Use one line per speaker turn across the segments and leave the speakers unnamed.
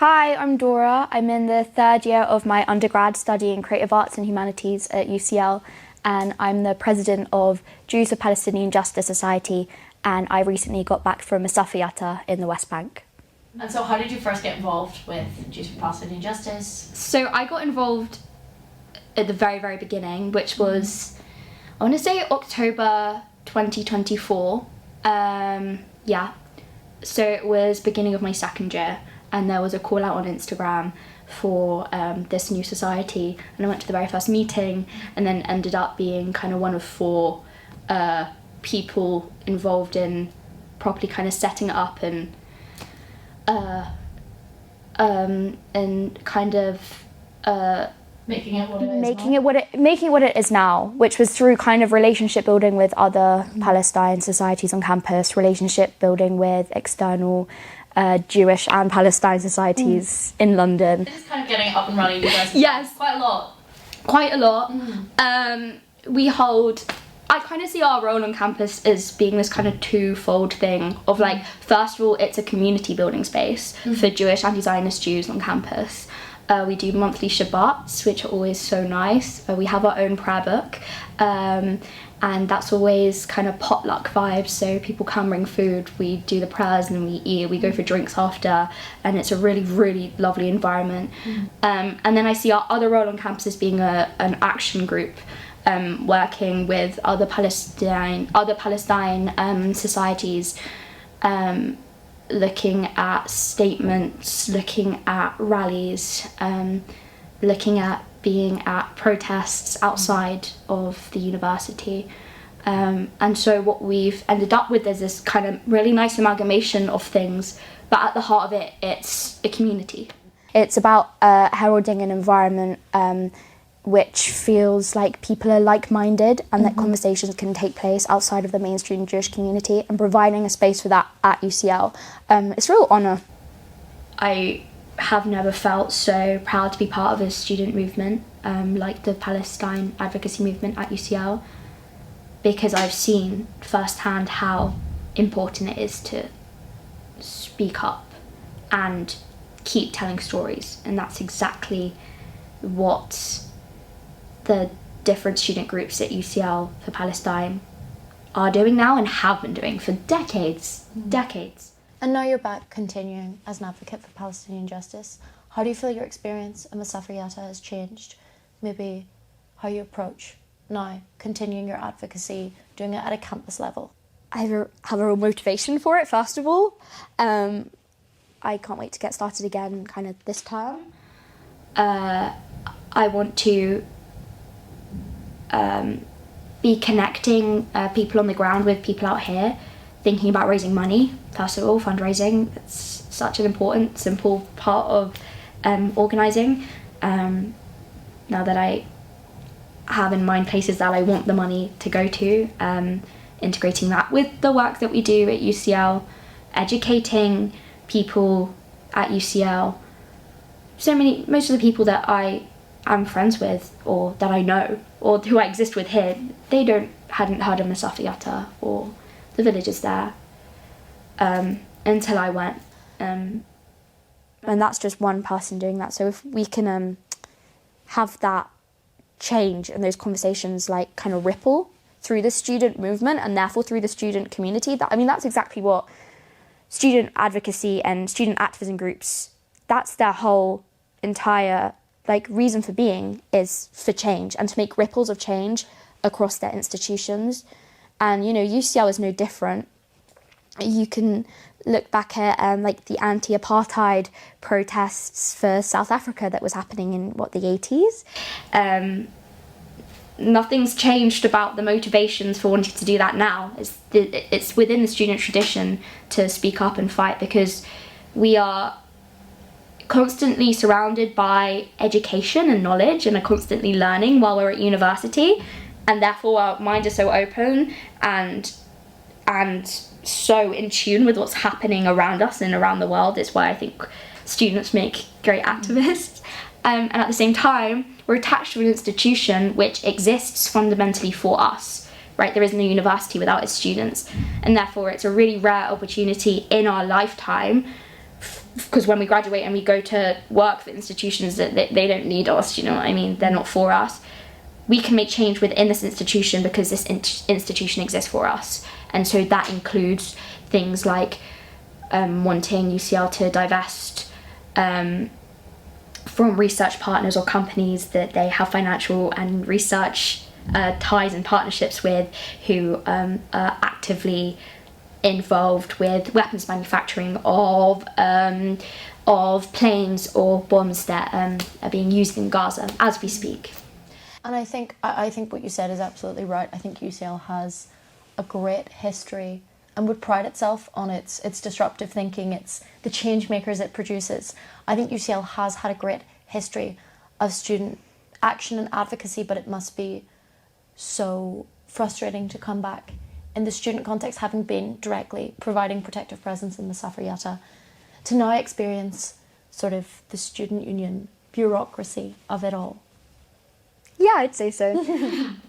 Hi, I'm Dora. I'm in the third year of my undergrad studying creative arts and humanities at UCL, and I'm the president of Jews for Palestinian Justice Society, and I recently got back from a Safiyata in the West Bank.
And so how did you first get involved with Jews for Palestinian Justice?
So I got involved at the very, very beginning, which was, I want to say October 2024. So it was beginning of my second year, and there was a call out on Instagram for this new society, and I went to the very first meeting and then ended up being kind of one of four people involved in properly kind of setting it up and kind of
Making it what it is
Making it what it is now, which was through kind of relationship building with other Palestine societies on campus, relationship building with external Jewish and Palestine societies in London.
Just kind of getting it up and running, you guys.
Yes.
Quite a lot.
I kind of see our role on campus as being this kind of twofold thing of like, first of all, it's a community building space for Jewish anti-Zionist Jews on campus. We do monthly Shabbats, which are always so nice. We have our own prayer book, and that's always kind of potluck vibes. So people come bring food, we do the prayers, and then we eat. We go for drinks after, and it's a really, really lovely environment. And then I see our other role on campus as being an action group, working with other Palestine societies. Looking at statements, looking at rallies, looking at being at protests outside of the university. And so what we've ended up with is this kind of really nice amalgamation of things, but at the heart of it, it's a community.
It's about heralding an environment which feels like people are like-minded and that conversations can take place outside of the mainstream Jewish community, and providing a space for that at UCL. It's a real honour.
I have never felt so proud to be part of a student movement like the Palestine advocacy movement at UCL, because I've seen firsthand how important it is to speak up and keep telling stories, and that's exactly what the different student groups at UCL for Palestine are doing now and have been doing for decades.
And now you're back continuing as an advocate for Palestinian justice. How do you feel your experience in the Safiyata has changed? Maybe how you approach now continuing your advocacy, doing it at a campus level?
I have a real motivation for it, first of all. I can't wait to get started again kind of this term. I want to be connecting people on the ground with people out here, thinking about raising money. First of all, fundraising, it's such an important, simple part of organising. Now that I have in mind places that I want the money to go to, integrating that with the work that we do at UCL, educating people at UCL. Most of the people that I am friends with, or that I know, or who I exist with here, they hadn't heard of Safiyata or the villages there until I went.
And that's just one person doing that. So if we can have that change and those conversations like kind of ripple through the student movement and therefore through the student community, that's exactly what student advocacy and student activism groups, that's their whole entire reason for being, is for change and to make ripples of change across their institutions. And UCL is no different. You can look back at the anti-apartheid protests for South Africa that was happening in the 80s.
Nothing's changed about the motivations for wanting to do that now. It's within the student tradition to speak up and fight, because we are constantly surrounded by education and knowledge and are constantly learning while we're at university, and therefore our minds are so open and so in tune with what's happening around us and around the world. It's why I think students make great activists. And at the same time, we're attached to an institution which exists fundamentally for us, right? There is no university without its students, and therefore it's a really rare opportunity in our lifetime because when we graduate and we go to work for institutions that they don't need us, you know what I mean? They're not for us. We can make change within this institution because this institution exists for us. And so that includes things like wanting UCL to divest from research partners or companies that they have financial and research ties and partnerships with, who are actively involved with weapons manufacturing of planes or bombs that are being used in Gaza as we speak.
And I think what you said is absolutely right. I think UCL has a great history and would pride itself on its disruptive thinking, it's the change makers it produces. I think UCL has had a great history of student action and advocacy, but it must be so frustrating to come back in the student context, having been directly providing protective presence in the Suffragetta, to now experience sort of the student union bureaucracy of it all.
Yeah, I'd say so.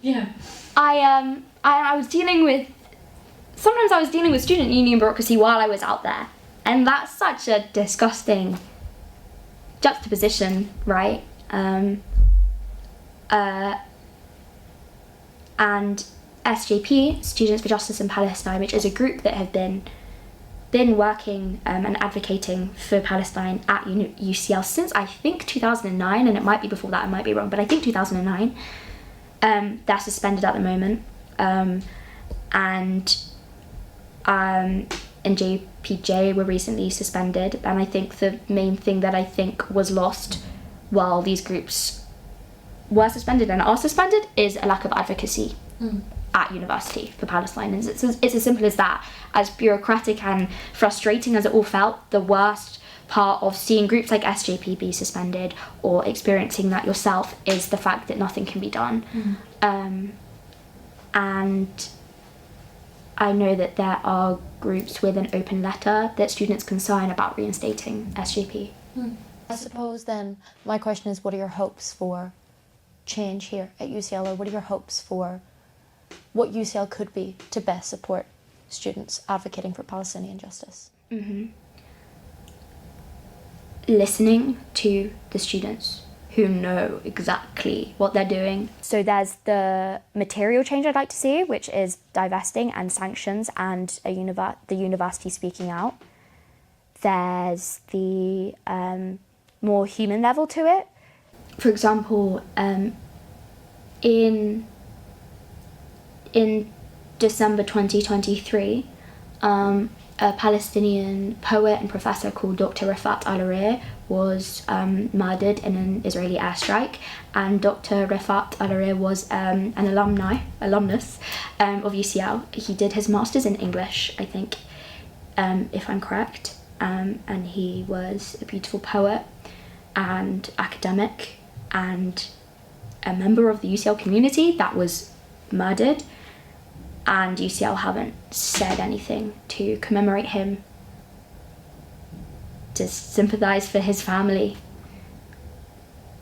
Yeah.
I was dealing with student union bureaucracy while I was out there, and that's such a disgusting juxtaposition, right? And SJP, Students for Justice in Palestine, which is a group that have been working and advocating for Palestine at UCL since I think 2009, and it might be before that, I might be wrong, but I think 2009. They're suspended at the moment, and JPJ were recently suspended, and I think the main thing that I think was lost while these groups were suspended and are suspended is a lack of advocacy at university for Palestine. And it's as simple as that. As bureaucratic and frustrating as it all felt, the worst part of seeing groups like SJP be suspended or experiencing that yourself is the fact that nothing can be done. And I know that there are groups with an open letter that students can sign about reinstating SJP.
I suppose then my question is, what are your hopes for change here at UCL, or what are your hopes for what UCL could be to best support students advocating for Palestinian justice?
Listening to the students who know exactly what they're doing.
So there's the material change I'd like to see, which is divesting and sanctions and the university speaking out. There's the more human level to it.
For example, in December 2023, a Palestinian poet and professor called Dr. Rifat Al-Arir was murdered in an Israeli airstrike, and Dr. Rifat Al-Arir was an alumnus of UCL. He did his master's in English, I think, if I'm correct, and he was a beautiful poet and academic and a member of the UCL community that was murdered, and UCL haven't said anything to commemorate him, to sympathise for his family,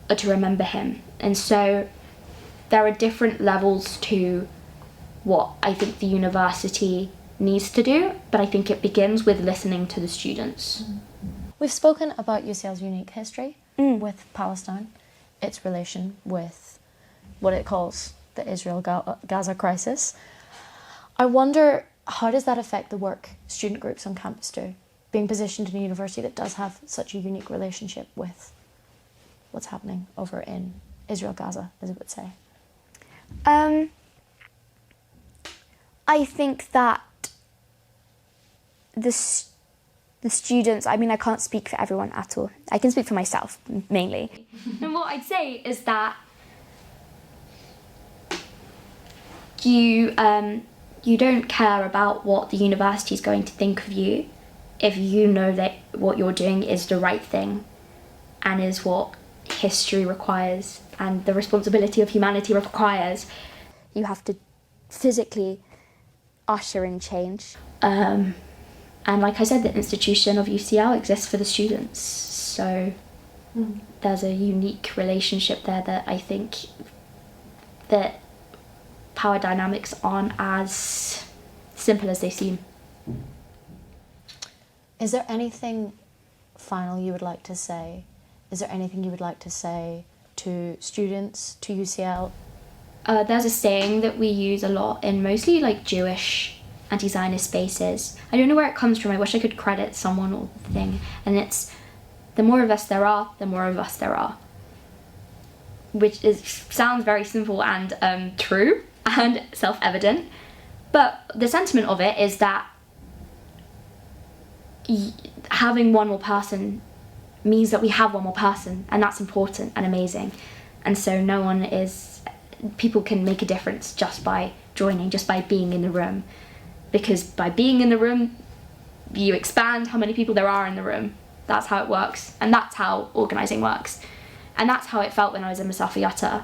or to remember him. And so there are different levels to what I think the university needs to do, but I think it begins with listening to the students.
We've spoken about UCL's unique history with Palestine, its relation with what it calls the Israel-Gaza crisis. I wonder, how does that affect the work student groups on campus do, being positioned in a university that does have such a unique relationship with what's happening over in Israel-Gaza, as it would say?
I think that the students, I mean, I can't speak for everyone at all. I can speak for myself, mainly.
And what I'd say is that you don't care about what the university is going to think of you if you know that what you're doing is the right thing and is what history requires and the responsibility of humanity requires.
You have to physically usher in change.
And like I said, the institution of UCL exists for the students. So there's a unique relationship there that I think that power dynamics aren't as simple as they seem.
Is there anything final you would like to say? Is there anything you would like to say to students, to UCL?
There's a saying that we use a lot in mostly like Jewish anti-Zionist spaces. I don't know where it comes from. I wish I could credit someone or thing. And it's, the more of us there are, the more of us there are. Which sounds very simple and true and self-evident. But the sentiment of it is that having one more person means that we have one more person, and that's important and amazing. And so people can make a difference just by joining, just by being in the room. Because by being in the room, you expand how many people there are in the room. That's how it works, and that's how organising works. And that's how it felt when I was in Masafa Yatta.